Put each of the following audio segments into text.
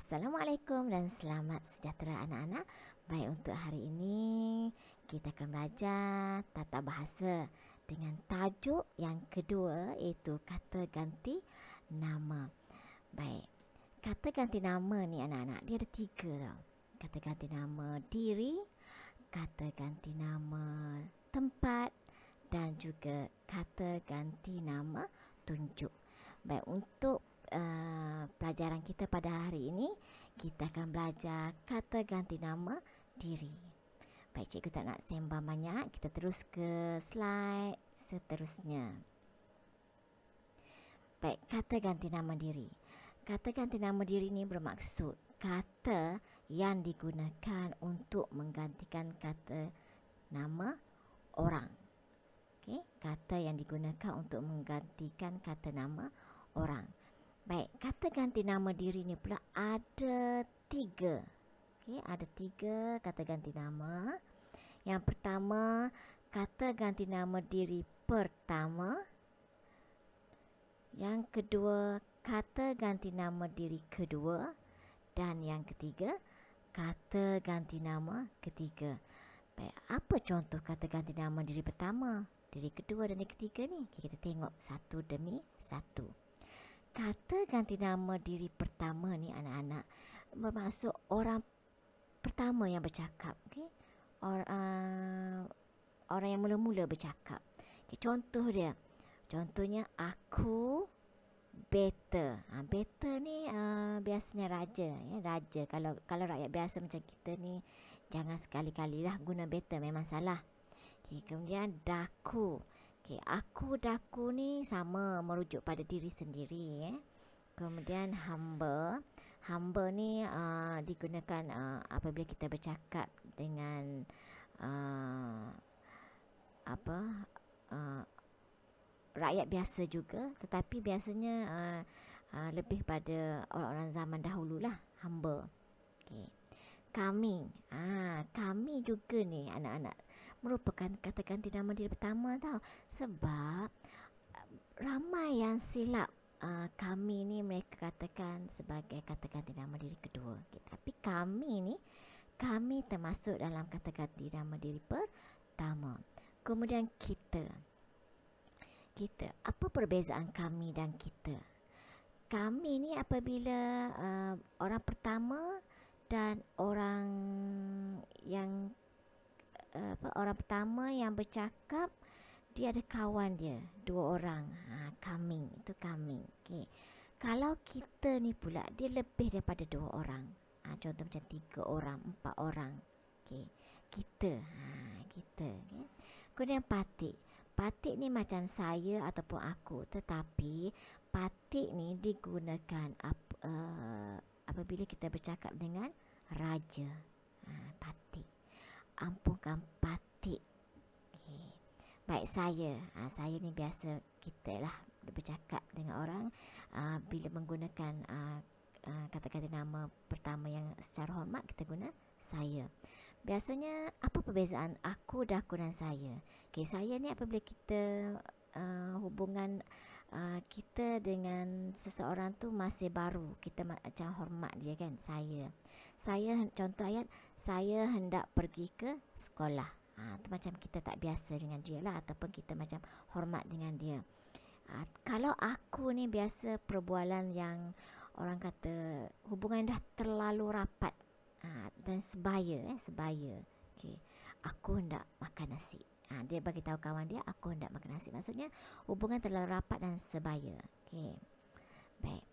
Assalamualaikum dan selamat sejahtera anak-anak. Baik, untuk hari ini kita akan belajar tata bahasa dengan tajuk yang kedua, iaitu kata ganti nama. Baik, kata ganti nama ni anak-anak, dia ada 3 tau. Kata ganti nama diri, kata ganti nama tempat dan juga kata ganti nama tunjuk. Baik, untuk pelajaran kita pada hari ini, kita akan belajar kata ganti nama diri. Baik, cikgu tak nak sembang banyak, kita terus ke slide seterusnya. Baik, kata ganti nama diri. Kata ganti nama diri ini bermaksud kata yang digunakan untuk menggantikan kata nama orang. Okey, kata yang digunakan untuk menggantikan kata nama orang. Baik, kata ganti nama diri ni pula ada 3. Okey, ada 3 kata ganti nama. Yang pertama, kata ganti nama diri pertama. Yang kedua, kata ganti nama diri kedua. Dan yang ketiga, kata ganti nama ketiga. Baik, apa contoh kata ganti nama diri pertama, diri kedua dan diri ketiga ni? Okay, kita tengok satu demi satu. Kata ganti nama diri pertama ni anak-anak bermaksud orang pertama yang bercakap. Okay? Orang yang mula-mula bercakap. Okay, contoh dia. Contohnya aku better. Better ni biasanya raja. Ya, raja. Kalau rakyat biasa macam kita ni, jangan sekali-kali lah guna better, memang salah. Okay, kemudian daku. Okay, daku ni sama merujuk pada diri sendiri. Kemudian hamba. Hamba ni digunakan apabila kita bercakap dengan rakyat biasa juga, tetapi biasanya lebih pada orang-orang zaman dahulu lah, hamba. Okay. Kami. Kami juga ni anak-anak merupakan kata ganti nama diri pertama tau. Sebab ramai yang silap kami ni mereka katakan sebagai kata ganti nama diri kedua. Okay. Tapi kami termasuk dalam kata ganti nama diri pertama. Kemudian kita. Apa perbezaan kami dan kita? Kami ni apabila orang pertama dan orang pertama yang bercakap, dia ada kawan dia 2 orang. Coming, itu coming. Okay. Kalau kita ni pula, dia lebih daripada 2 orang. Contoh macam 3 orang, 4 orang. Okay. Kita. Kita. Okay. Kemudian patik. Patik ni macam saya ataupun aku, tetapi patik ni digunakan apabila kita bercakap dengan raja. Patik. Ampunkan patik. Okay. Baik, saya. Saya ni biasa kita lah bercakap dengan orang bila menggunakan kata-kata nama pertama yang secara hormat, kita guna saya. Biasanya apa perbezaan aku, daku dan saya? Okay, saya ni apabila kita hubungan kita dengan seseorang tu masih baru, kita macam hormat dia kan, saya. Contoh ayat, saya hendak pergi ke sekolah. Tu macam kita tak biasa dengan dia lah, ataupun kita macam hormat dengan dia. Kalau aku ni biasa perbualan yang orang kata hubungan dah terlalu rapat dan sebaya. Okay. Aku hendak makan nasi. Dia bagi tahu kawan dia, aku hendak makan nasi. Maksudnya hubungan terlalu rapat dan sebaya. Okay. Baik.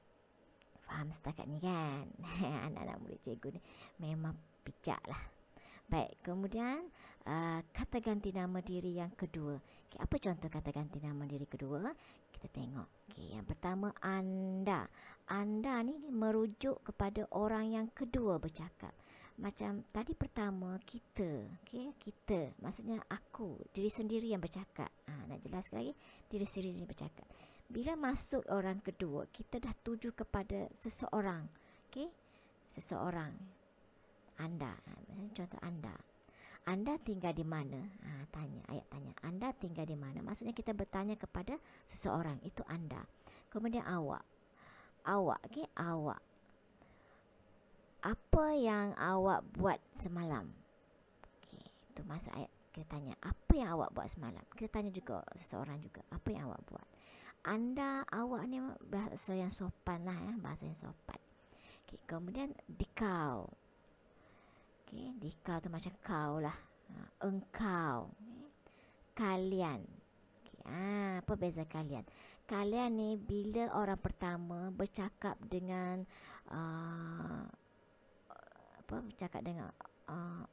Faham setakat ni kan? Anak-anak murid cikgu ni memang bijak lah. Baik, kemudian kata ganti nama diri yang kedua. Okay, apa contoh kata ganti nama diri kedua? Kita tengok. Okay, yang pertama, anda. Anda ni merujuk kepada orang yang kedua bercakap. Macam tadi pertama, kita. Okay, kita. Maksudnya aku, diri sendiri yang bercakap. Nak jelas lagi, diri sendiri yang bercakap. Bila masuk orang kedua, kita dah tuju kepada seseorang. Okay, seseorang. Anda. Maksudnya contoh anda. Anda tinggal di mana? Ayat tanya. Anda tinggal di mana? Maksudnya kita bertanya kepada seseorang. Itu anda. Kemudian awak. Awak. Okay, awak. apa yang awak buat semalam? Okey, itu masuk ayat. Kita tanya, apa yang awak buat semalam? Kita tanya juga seseorang juga, apa yang awak buat? Anda, awak ni bahasa yang sopan lah ya, bahasa yang sopan. Okey, kemudian dikau. Okey, dikau tu macam kau lah. Engkau. Okay. Kalian. Okay. Apa beza kalian? Kalian ni bila orang pertama bercakap dengan bercakap dengan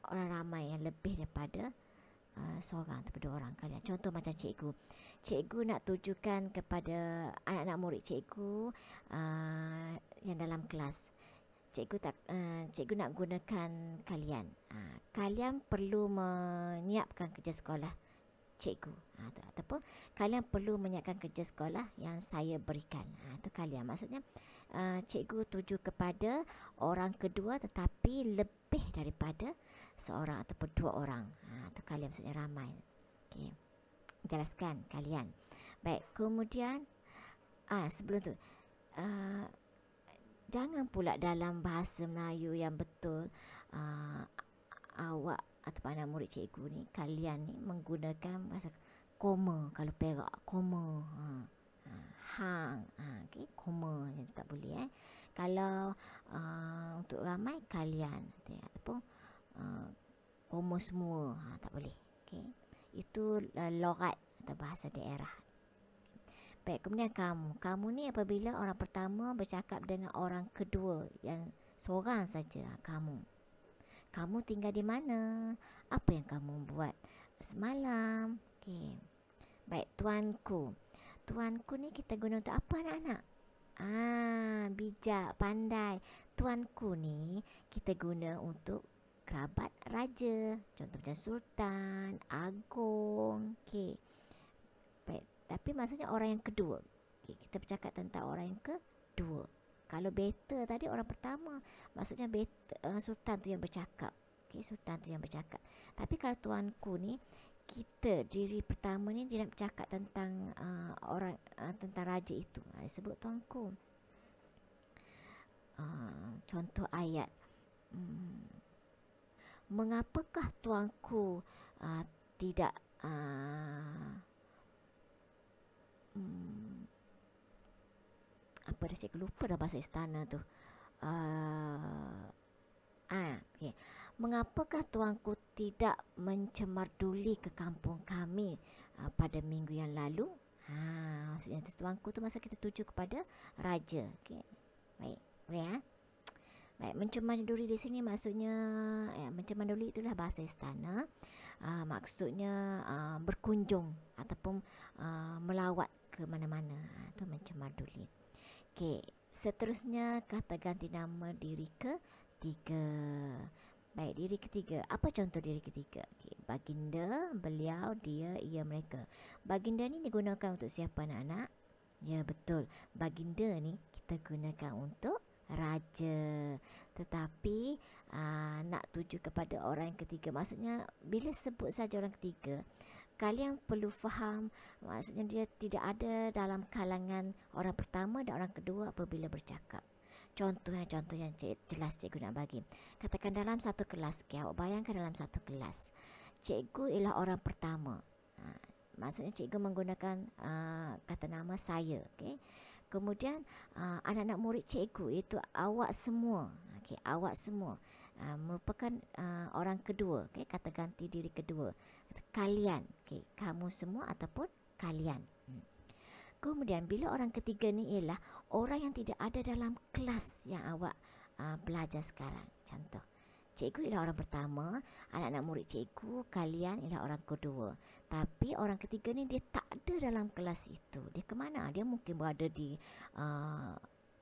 orang ramai yang lebih daripada seorang atau dua orang kalian. Contoh macam cikgu. Cikgu nak tujukan kepada anak-anak murid cikgu yang dalam kelas. Cikgu nak gunakan kalian. Kalian perlu menyiapkan kerja sekolah cikgu. Ataupun kalian perlu menyiapkan kerja sekolah yang saya berikan. Itu kalian. Maksudnya cikgu tuju kepada orang kedua tetapi lebih daripada seorang ataupun dua orang. Itu kalian maksudnya ramai. Okey. Jelaskan kalian. Baik, kemudian sebelum tu jangan pula dalam bahasa Melayu yang betul awak atau anak murid cikgu ni, kalian ni menggunakan bahasa koma. Kalau Perak, koma. Hang. Okay, koma. Jadi tak boleh. Kalau untuk ramai, kalian. Ataupun koma semua. Tak boleh. Okay. Itu logat atau bahasa daerah. Baik, kemudian kamu. Kamu ni apabila orang pertama bercakap dengan orang kedua yang seorang saja. Kamu tinggal di mana? Apa yang kamu buat semalam? Okay. Baik, tuanku. Tuanku ni kita guna untuk apa anak-anak? Bijak, pandai. Tuanku ni kita guna untuk kerabat raja. Contoh macam sultan, agung. Okay. Baik, tapi maksudnya orang yang kedua. Okay, kita bercakap tentang orang yang kedua. Kalau beta tadi orang pertama, maksudnya beta, sultan tu yang bercakap. Okay, sultan tu yang bercakap. Tapi kalau tuanku ni, kita diri pertama ni dia nak bercakap tentang orang tentang raja itu. Disebut tuanku. Contoh ayat. Mengapakah tuanku tidak apa dah cikgu lupa dah bahasa istana tu. Okay. Mengapakah tuanku tidak mencemarduli ke kampung kami pada minggu yang lalu? Maksudnya tuanku tu masa kita tuju kepada raja. Okay. Baik. Boleh Baik, mencemarduli di sini maksudnya mencemarduli itulah bahasa istana. Maksudnya berkunjung ataupun melawat ke mana-mana. Itu mencemarduli. Okey, seterusnya kata ganti nama diri ketiga. Baik, diri ketiga. Apa contoh diri ketiga? Okay. Baginda, beliau, dia, ia, mereka. Baginda ni digunakan untuk siapa anak-anak? Ya, betul. Baginda ni kita gunakan untuk raja. Tetapi nak tuju kepada orang yang ketiga. Maksudnya bila sebut saja orang ketiga, kalian perlu faham maksudnya dia tidak ada dalam kalangan orang pertama dan orang kedua apabila bercakap. Contoh yang jelas cikgu nak bagi. Katakan dalam satu kelas. Okay, awak bayangkan dalam satu kelas. Cikgu ialah orang pertama. Maksudnya cikgu menggunakan kata nama saya. Okay. Kemudian anak-anak murid cikgu itu awak semua. Okay, awak semua merupakan orang kedua. Okay, kata ganti diri kedua. Kalian. Okay, kamu semua ataupun kalian. Kemudian bila orang ketiga ni ialah orang yang tidak ada dalam kelas yang awak belajar sekarang. Contoh, cikgu ialah orang pertama, anak-anak murid cikgu, kalian ialah orang kedua. Tapi orang ketiga ni dia tak ada dalam kelas itu. Dia ke mana? Dia mungkin berada di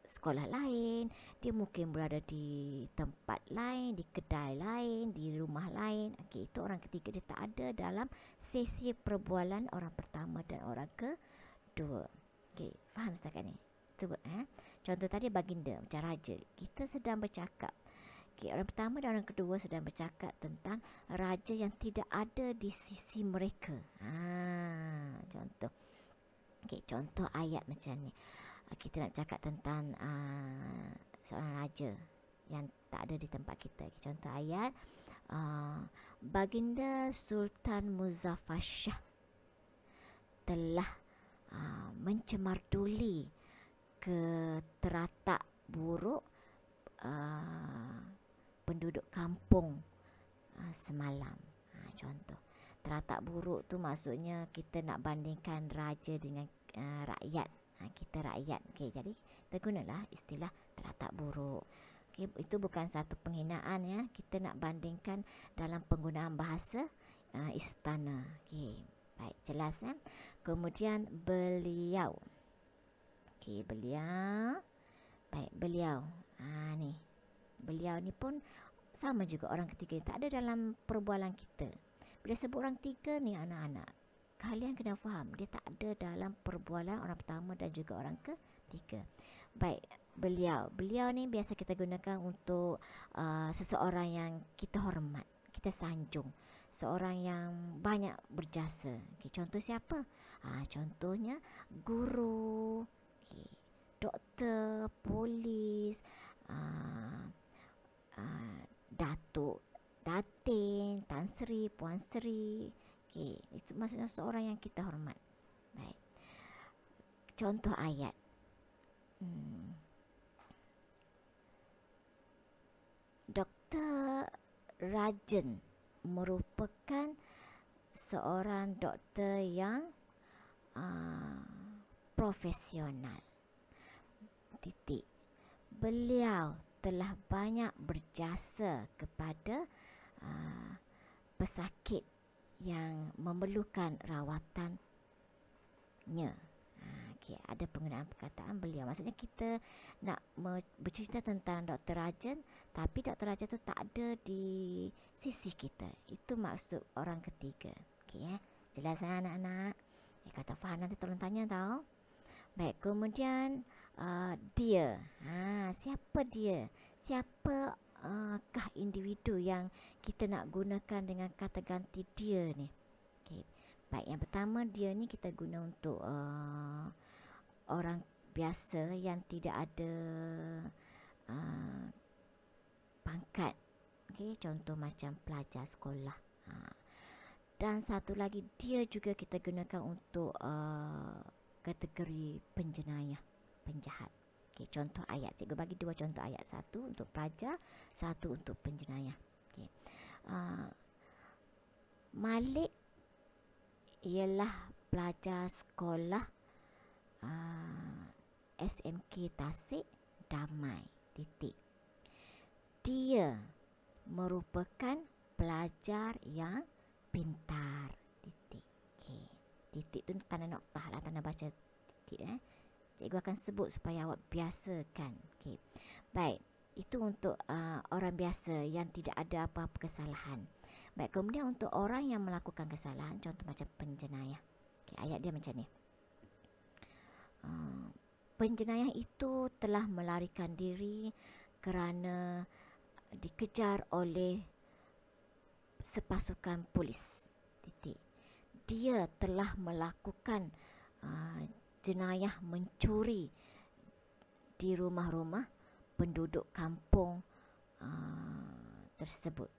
sekolah lain, dia mungkin berada di tempat lain, di kedai lain, di rumah lain. Okey, itu orang ketiga dia tak ada dalam sesi perbualan orang pertama dan orang kedua. Okey, faham setakat ni? Contoh tadi baginda macam raja. Kita sedang bercakap. Okey, orang pertama dan orang kedua sedang bercakap tentang raja yang tidak ada di sisi mereka. Contoh. Okey, contoh ayat macam ni. Kita nak cakap tentang seorang raja yang tak ada di tempat kita. Contoh ayat, Baginda Sultan Muzaffar Shah telah mencemarduli ke teratak buruk penduduk kampung semalam. Contoh, teratak buruk tu maksudnya kita nak bandingkan raja dengan rakyat. Kita rakyat. Okay, jadi kita gunalah istilah teratak buruk. Okay, itu bukan satu penghinaan ya. Kita nak bandingkan dalam penggunaan bahasa istana. Okay, baik, jelas ya. Kemudian beliau. Okay, beliau. Baik, beliau. Ni. Beliau ni pun sama juga orang ketiga. Tak ada dalam perbualan kita. Bila sebut orang tiga ni anak-anak, kalian kena faham. Dia tak ada dalam perbualan orang pertama dan juga orang ketiga. Baik, beliau. Beliau ni biasa kita gunakan untuk seseorang yang kita hormat, kita sanjung. Seorang yang banyak berjasa. Okay, contoh siapa? Contohnya guru, okay, doktor, polis, datuk, datin, Tan Sri, Puan Sri. Okay, itu maksudnya seorang yang kita hormat. Baik. Contoh ayat. Dr. Rajan merupakan seorang doktor yang profesional. Titik. Beliau telah banyak berjasa kepada pesakit yang memerlukan rawatannya. Okay, ada penggunaan perkataan beliau. Maksudnya kita nak bercerita tentang Dr. Rajan, tapi Dr. Rajan tu tak ada di sisi kita. Itu maksud orang ketiga. Okay, jelas anak-anak? Kata faham nanti tolong tanya tau. Baik, kemudian dia. Siapa dia? Siapakah individu yang kita nak gunakan dengan kata ganti dia ni? Okay. Baik, yang pertama dia ni kita guna untuk orang biasa yang tidak ada pangkat. Okay, contoh macam pelajar sekolah. Dan satu lagi dia juga kita gunakan untuk kategori penjenayah, penjahat. Okay, contoh ayat. Cikgu bagi dua contoh ayat. Satu untuk pelajar, satu untuk penjenayah. Okay. Malik ialah pelajar sekolah SMK Tasik Damai. Titik. Dia merupakan pelajar yang pintar. Titik. Okay. Titik tu tanda noktah lah, tanda baca titik. Cikgu akan sebut supaya awak biasakan. Okay. Baik, itu untuk orang biasa yang tidak ada apa-apa kesalahan. Baik, kemudian untuk orang yang melakukan kesalahan, contoh macam penjenayah. Okay, ayat dia macam ni. Penjenayah itu telah melarikan diri kerana dikejar oleh sepasukan polis. Titik. Dia telah melakukan jenayah mencuri di rumah-rumah penduduk kampung tersebut.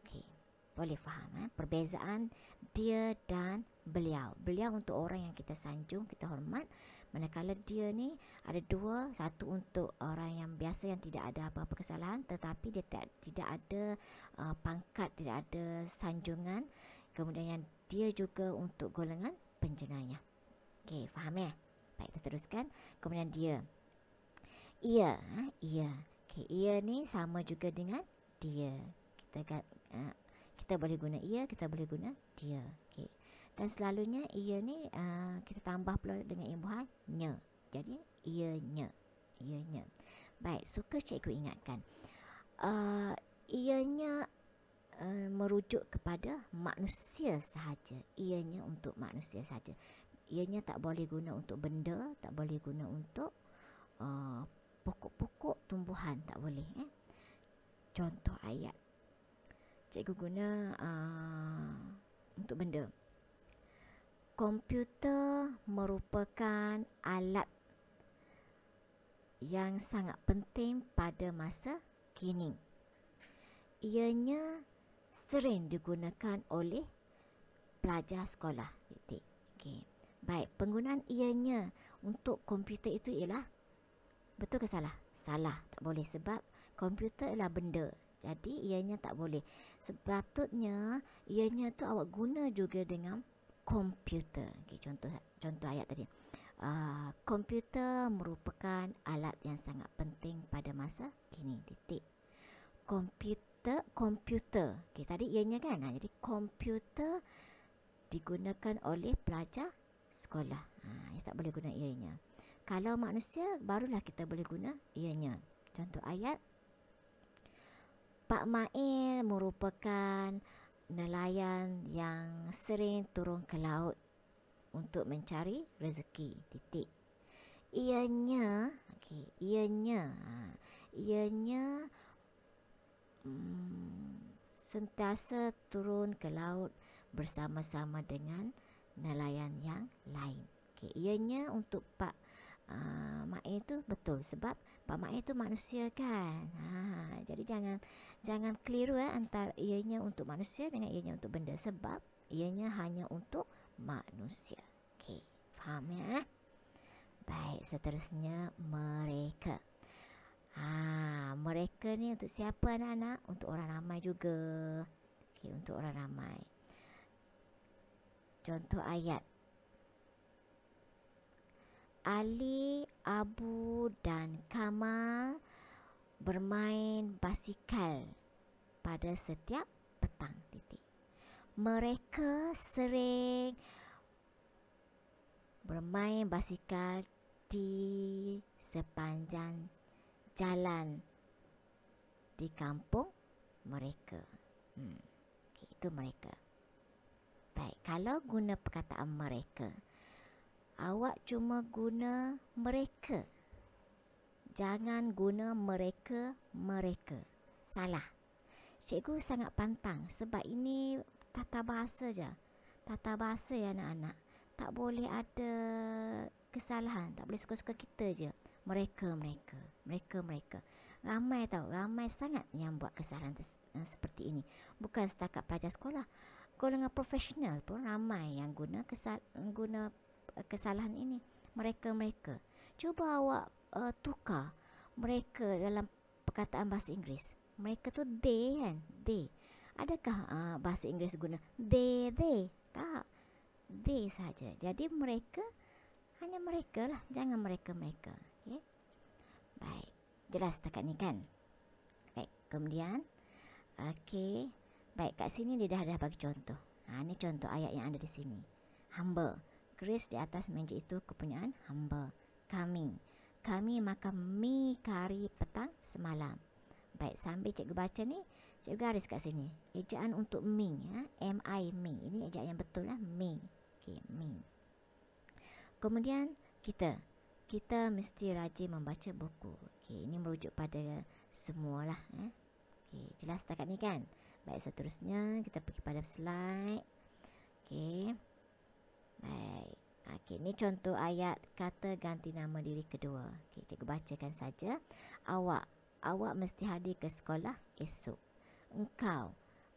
Okay. Boleh faham perbezaan dia dan beliau. Beliau untuk orang yang kita sanjung, kita hormat. Manakala dia ni ada dua, satu untuk orang yang biasa yang tidak ada apa-apa kesalahan, tetapi dia tidak ada pangkat, tidak ada sanjungan. Kemudian yang dia juga untuk golongan penjenayah. Okey, faham ya? Baik, kita teruskan. Kemudian dia. Ia. Okey, ia ni sama juga dengan dia. Kita boleh guna ia, kita boleh guna dia. Okey. Dan selalunya ia ni kita tambah pula dengan imbuhan nya. Jadi ianya. Baik, suka cikgu ingatkan. Ianya merujuk kepada manusia sahaja. Ianya untuk manusia sahaja. Ianya tak boleh guna untuk benda, tak boleh guna untuk pokok-pokok tumbuhan, tak boleh. Contoh ayat. Cikgu guna untuk benda. Komputer merupakan alat yang sangat penting pada masa kini. Ianya sering digunakan oleh pelajar sekolah. Titik. Okey. Baik, penggunaan ianya untuk komputer itu ialah betul ke salah? Salah, tak boleh sebab komputer ialah benda. Jadi ianya tak boleh. Sepatutnya ianya tu awak guna juga dengan komputer. Okey, contoh ayat tadi. Komputer merupakan alat yang sangat penting pada masa kini. Titik. Komputer. Okey, tadi ianya kan. Jadi komputer digunakan oleh pelajar sekolah. Tak boleh guna ianya. Kalau manusia, barulah kita boleh guna ianya. Contoh ayat. Pak Mail merupakan nelayan yang sering turun ke laut untuk mencari rezeki. Titik. Ianya, okey, ianya sentiasa turun ke laut bersama-sama dengan nelayan yang lain. Okey, ianya untuk Pak Mail tu betul sebab Pak Mail tu manusia kan. Jadi jangan keliru antara ianya untuk manusia dengan ianya untuk benda sebab ianya hanya untuk manusia. Okey, faham ya? Baik, seterusnya mereka. Mereka ni untuk siapa anak-anak? Untuk orang ramai juga. Okey, untuk orang ramai. Contoh ayat. Ali, Abu dan Kamal bermain basikal pada setiap petang. Titik. Mereka sering bermain basikal di sepanjang jalan di kampung mereka. Okay, itu mereka. Baik, kalau guna perkataan mereka, awak cuma guna mereka. Jangan guna mereka. Salah. Cikgu sangat pantang sebab ini tata bahasa je. Tata bahasa ya anak-anak. Tak boleh ada kesalahan. Tak boleh suka-suka kita je. Mereka. Ramai sangat yang buat kesalahan seperti ini. Bukan setakat pelajar sekolah. Golongan profesional pun ramai yang guna kesalahan ini. Mereka. Cuba awak tukar mereka dalam perkataan bahasa Inggeris. Mereka tu they kan? They. Adakah bahasa Inggeris guna they? Tak. They saja. Jadi mereka hanya mereka lah. Jangan mereka. Okay? Baik. Jelas setakat ni kan? Baik. Kemudian. Okay. Baik. Kat sini dia dah bagi contoh. Ni contoh ayat yang ada di sini. Hamba. Keris di atas meja itu kepunyaan hamba. Kami makan mi kari petang semalam. Baik. Sambil cikgu baca ni. Cikgu garis kat sini. Ejaan untuk mi. M-I, mi. Ini ejaan yang betul lah. Mi. Okay. Mi. Kemudian kita mesti rajin membaca buku. Okey, ini merujuk pada semualah. Okey, jelas setakat ni kan? Baik, seterusnya kita pergi pada slide. Okey. Baik. Okey, ni contoh ayat kata ganti nama diri kedua. Okey, cikgu bacakan saja. Awak mesti hadir ke sekolah esok.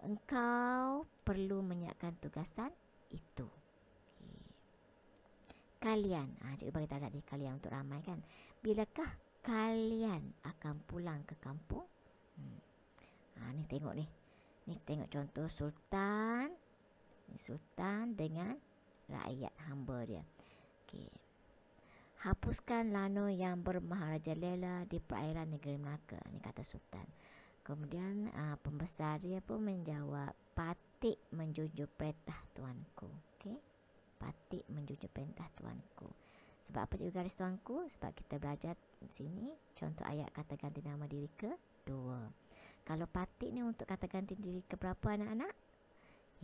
Engkau perlu menyiapkan tugasan itu. Kalian, cikgu bagi tanda di kalian untuk ramai kan. Bilakah kalian akan pulang ke kampung? Ni tengok ni. Ni tengok contoh Sultan. Ni Sultan dengan rakyat hamba dia. Okey. Hapuskan lano yang bermaharajalela di perairan negeri Melaka. Ni kata Sultan. Kemudian pembesar dia pun menjawab, patik menjunjung perintah tuanku. Okey. Patik menjunjung perintah tuanku. Sebab apa cikgu garis tuanku? Sebab kita belajar di sini contoh ayat kata ganti nama diri kedua. Kalau patik ni untuk kata ganti diri ke berapa anak-anak?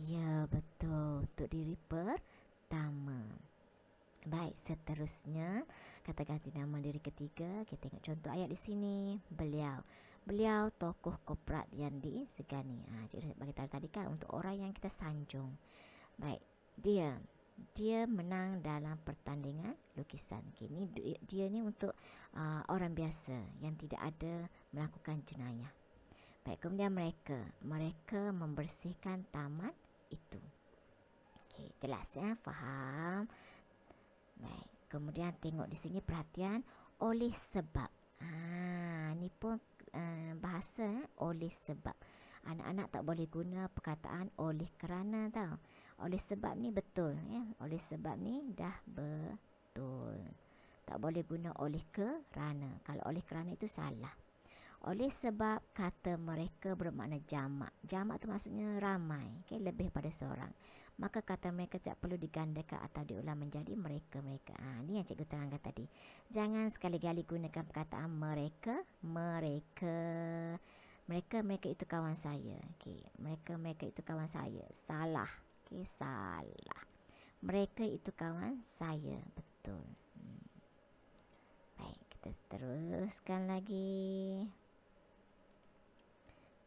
Ya, betul. Untuk diri pertama. Baik, seterusnya kata ganti nama diri ketiga. Kita tengok contoh ayat di sini. Beliau tokoh korporat yang disegani. Cikgu bagi tahu tadi kan untuk orang yang kita sanjung. Baik, dia menang dalam pertandingan lukisan. Dia ni untuk orang biasa yang tidak ada melakukan jenayah. Baik, kemudian mereka membersihkan taman itu. Okey, jelas ya, faham. Baik, kemudian tengok di sini perhatian oleh sebab. Ni pun bahasa oleh sebab. Anak-anak tak boleh guna perkataan oleh kerana tau. Oleh sebab ni betul ya. Oleh sebab ni dah betul. Tak boleh guna oleh kerana. Kalau oleh kerana itu salah. Oleh sebab kata mereka bermakna jamak. Jamak tu maksudnya ramai, okay? Lebih pada seorang. Maka kata mereka tidak perlu digandakan atau diulang menjadi mereka-mereka. Ni yang cikgu terangkan tadi. Jangan sekali-kali gunakan perkataan mereka. Mereka itu kawan saya. Okay. Mereka itu kawan saya. Salah. Okay, salah. Mereka itu kawan saya. Betul. Baik, kita teruskan lagi.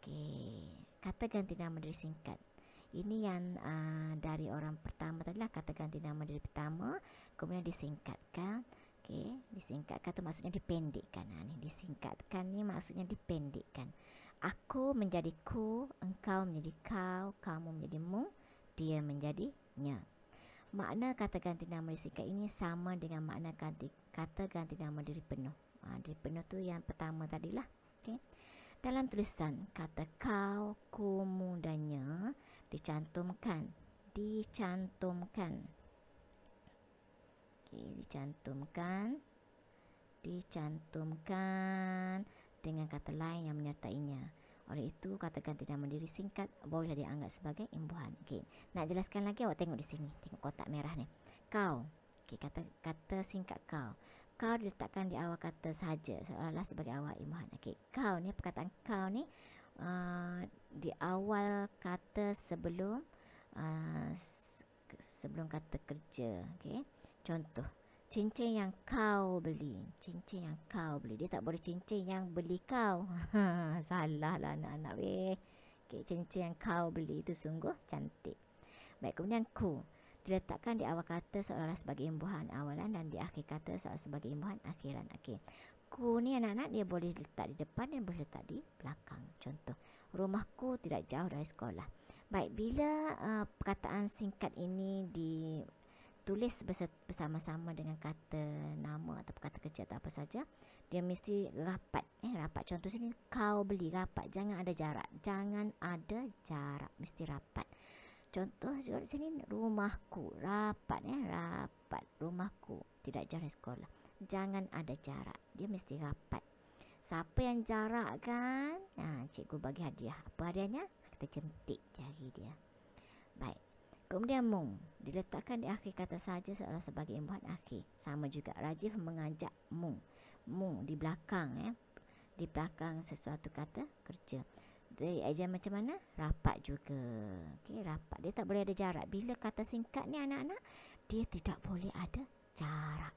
Okey, kata ganti nama diri singkat. Ini yang dari orang pertama tadi lah, kata ganti nama diri pertama, kemudian disingkatkan. Okey, disingkatkan tu maksudnya dipendekkan. Ni disingkatkan ni maksudnya dipendekkan. Aku menjadi ku, engkau menjadi kau, kamu menjadi mu, dia menjadi nya. Makna kata ganti nama diri singkat ini sama dengan makna kata ganti nama diri penuh. Diri penuh tu yang pertama tadilah. Okey. Dalam tulisan, kata kau, ku, mu dan nya dicantumkan. Okey, dicantumkan dengan kata lain yang menyertainya. Oleh itu, kata ganti nama diri singkat boleh dianggap sebagai imbuhan. Okey, nak jelaskan lagi, awak tengok di sini. Tengok kotak merah ni. Kau. Okey, kata singkat kau. Kau diletakkan di awal kata sahaja seolah-olah sebagai awal imbuhan. Okey, kau ni, perkataan kau ni di awal kata sebelum kata kerja. Okey, contoh, cincin yang kau beli. Dia tak boleh cincin yang beli kau. Salah lah anak-anak weh. Okey, cincin yang kau beli itu sungguh cantik. Baik, kemudian ku diletakkan di awal kata seolah-olah sebagai imbuhan awalan dan di akhir kata seolah sebagai imbuhan akhiran. Okey. Ku ni anak-anak dia boleh letak di depan dan boleh letak di belakang. Contoh, rumahku tidak jauh dari sekolah. Baik, bila perkataan singkat ini ditulis bersama-sama dengan kata nama atau kata kerja atau apa saja, dia mesti rapat. Rapat. Contoh sini, kau beli, rapat. Jangan ada jarak. Mesti rapat. Contoh juga di sini, rumahku, rapat rapat. Rumahku tidak jauh dari sekolah. Jangan ada jarak, dia mesti rapat. Siapa yang jarak kan? Cikgu bagi hadiah. Apa hadiahnya? Kita jentik jari dia. Baik. Kemudian mung diletakkan di akhir kata saja seolah sebagai imbuhan akhir. Sama juga Rajif mengajak mung. Mung di belakang di belakang sesuatu kata kerja. Dari ajar macam mana? Rapat juga. Okey, rapat. Dia tak boleh ada jarak. Bila kata singkat ni anak-anak, dia tidak boleh ada jarak.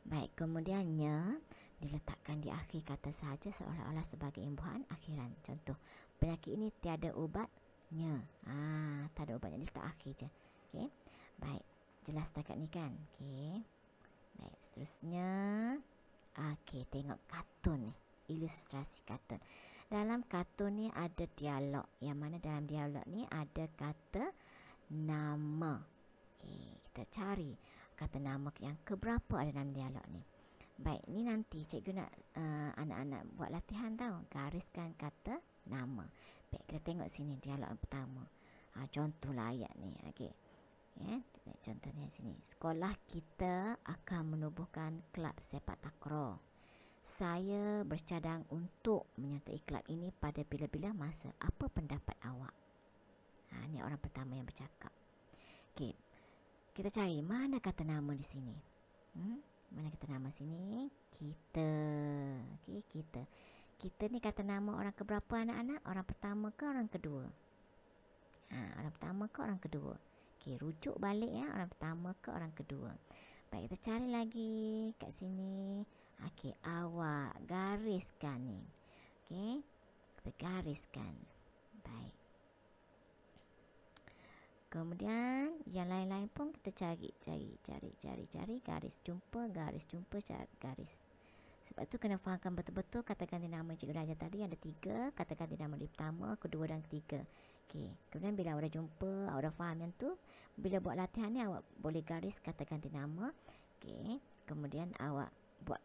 Baik, kemudiannya diletakkan di akhir kata sahaja seolah-olah sebagai imbuhan akhiran. Contoh, penyakit ini tiada ubatnya. Tak ada ubatnya, dia letak akhir je. Okey. Baik, jelas setakat ni kan? Okey. Baik, seterusnya. Okey, tengok kartun ni. Ilustrasi kartun. Dalam kartun ni ada dialog. Yang mana dalam dialog ni ada kata nama. Okey, kita cari kata nama yang keberapa ada dalam dialog ni. Baik, ni nanti cikgu nak anak-anak buat latihan tau. Gariskan kata nama. Baik, kita tengok sini dialog yang pertama. Contohlah ayat ni. Okey. Contohnya sini. Sekolah kita akan menubuhkan kelab sepak takraw. Saya bercadang untuk menyertai kelab ini pada bila-bila masa. Apa pendapat awak? Ni orang pertama yang bercakap. Okey. Kita cari mana kata nama di sini. Mana kata nama sini? Kita. Okey, kita. Kita ni kata nama orang keberapa anak-anak? Orang pertama ke orang kedua? Orang pertama ke orang kedua? Okey, rujuk balik orang pertama ke orang kedua. Baik, kita cari lagi kat sini. Okey, awak gariskan ni. Okey, kita gariskan. Baik. Kemudian yang lain-lain pun kita cari garis jumpa, cari garis. Sebab tu kena fahamkan betul-betul kata ganti nama Cikgu Raja tadi ada 3 kata ganti nama di pertama, kedua dan ketiga. Okey, kemudian bila awak dah jumpa, awak dah faham yang tu, bila buat latihan ni awak boleh garis kata ganti nama. Okey, kemudian awak buat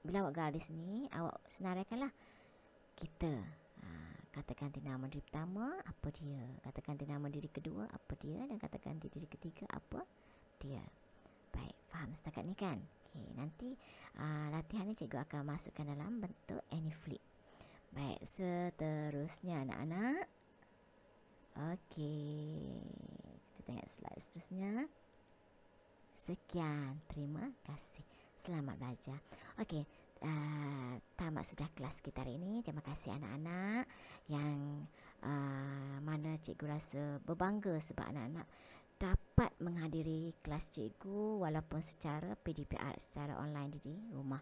bila awak garis ni, awak senaraikanlah kita. Kata ganti nama diri pertama apa dia, kata ganti nama diri kedua apa dia, dan kata ganti diri ketiga apa dia. Baik, faham setakat ni kan? Okey, nanti latihan ni cikgu akan masukkan dalam bentuk any flip. Baik, seterusnya anak-anak. Okey, kita tengok slide seterusnya. Sekian, terima kasih. Selamat belajar. Okey, tamat sudah kelas kita hari ini. Terima kasih anak-anak yang mana cikgu rasa berbangga sebab anak-anak dapat menghadiri kelas cikgu walaupun secara PDPR, secara online di rumah.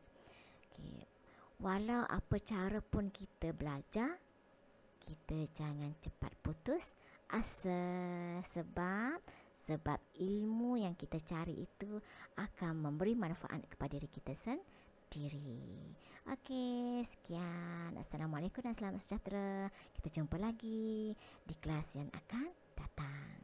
Okay. Walau apa cara pun kita belajar, kita jangan cepat putus asa, sebab ilmu yang kita cari itu akan memberi manfaat kepada diri kita sendiri. Okey, sekian. Assalamualaikum dan selamat sejahtera. Kita jumpa lagi di kelas yang akan datang.